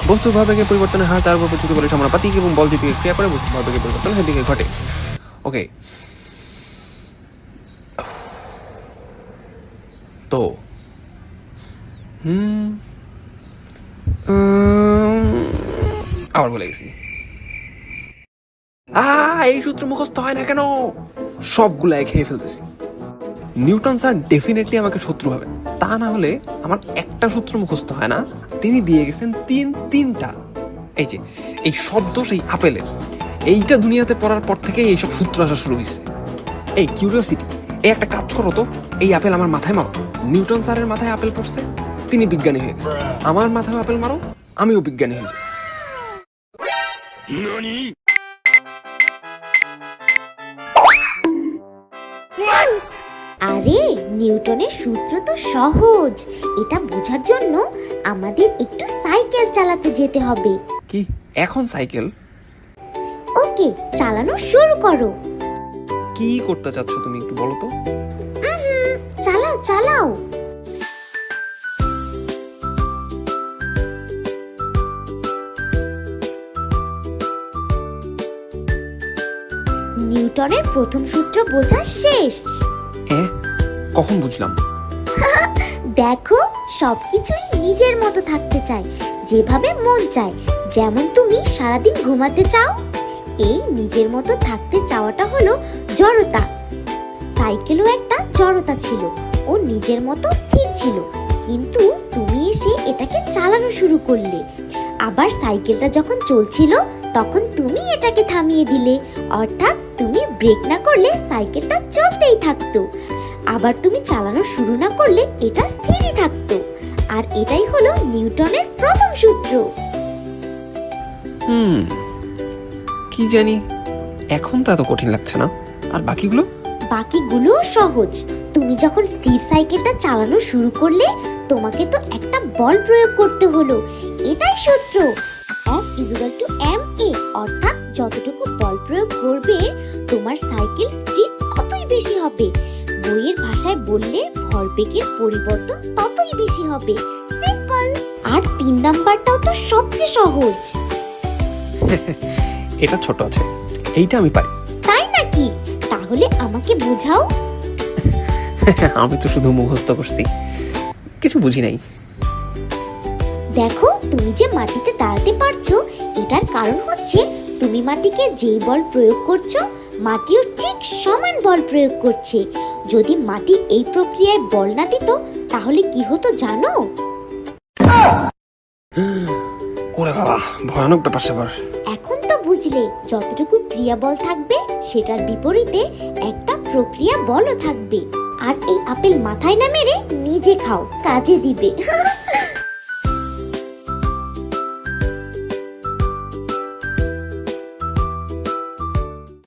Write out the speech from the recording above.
বস্তুর ভরবেগের পরিবর্তনের হার তার উপর প্রচুর বলে সমানুপাতিক এবং বল যেদিকে ক্রিয়া করে বস্তুর ভরবেগের পরিবর্তন সেদিকে ঘটে। ওকে, তো আবার বলে গেছি। এই সূত্র মুখস্থ হয় না কেন? সবগুলাই খেয়ে ফেলতেছি। নিউটন স্যার ডেফিনেটলি আমাকে শত্রু হবে, তা না হলে আমার একটা সূত্র মুখস্থ হয় না। তিনি দিয়ে গেছেন তিনটা। এই যে এই শব্দ সেই আপেলের, এইটা দুনিয়াতে পড়ার পর থেকে এইসব সূত্র আসা শুরু হয়েছে। এই কিউরিওসিটি, এই একটা কাজ করো তো, এই আপেল আমার মাথায় মারো। নিউটন স্যারের মাথায় আপেল পড়ছে, তিনি বিজ্ঞানী হয়ে গেছে। আমার মাথায় আপেল মারো, আমিও বিজ্ঞানী হয়ে যাই। আরে নিউটনের সূত্র তো সহজ, এটা বোঝার জন্য আমাদের একটু সাইকেল চালাতে যেতে হবে। কি এখন সাইকেল? ওকে, চালানো শুরু করো। কি করতে চাচ্ছ তুমি একটু বলো তো? চালাও চালাও। নিউটনের প্রথম সূত্র বোঝা শেষ। কখন বুঝলাম? দেখো, সবকিছুই নিজের মতো থাকতে চায়, যেভাবে মন চায়। যেমন তুমি সারাদিন ঘুমাতে চাও, এই নিজের মতো থাকতে চাওয়াটা হলো জড়তা। সাইকেলও একটা জড়তা ছিল, ও নিজের মতো স্থির ছিল, কিন্তু তুমি এসে এটাকে চালানো শুরু করলে। আবার সাইকেলটা যখন চলছিল তখন তুমি এটাকে থামিয়ে দিলে, অর্থাৎ তুমি ব্রেক না করলে সাইকেলটা চলতেই থাকতো। আবার তুমি চালানো শুরু না করলে এটা স্থিরই থাকতো। আর এটাই হলো নিউটনের প্রথম সূত্র। কি জানি, এখন তো এত কঠিন লাগছে না। আর বাকিগুলো সহজ। তুমি যখন স্থির সাইকেলটা চালানো শুরু করলে তোমাকে তো একটা বল প্রয়োগ করতে হলো, এটাই সূত্র। F=ma, অর্থাৎ যতটুকু বল প্রয়োগ করবে তোমার সাইকেল স্পিড ততই বেশি হবে। বইয়ের ভাষায় বললে ভরবেগের পরিবর্তন ততই বেশি হবে। সিম্পল। আর 3 নাম্বারটাও তো সবচেয়ে সহজ। এটা ছোট আছে, এইটা আমি পারি। তাই নাকি? তাহলে আমাকে বোঝাও। আমি তো শুধু মুখস্থ করছি, কিছু বুঝি নাই। দেখো, তুমি যে মাটিতে দাঁড়াতে পারছো, এটার কারণ হচ্ছে তুমি মাটিকে যেই বল প্রয়োগ করছো, মাটিও ঠিক সমান বল প্রয়োগ করছে। যদি মাটি এই প্রক্রিয়ায় বল না দিত তাহলে কি হতো জানো? ওরে বাবা, ভয়ানক ব্যাপার স্যাপার। এখন তো বুঝলে, যতটুকু ক্রিয়া বল থাকবে সেটার বিপরীতে একটা প্রক্রিয়া বলও থাকবে। আর এই আপেল মাথায় না মেরে নিজে খাও, কাজে দিবে।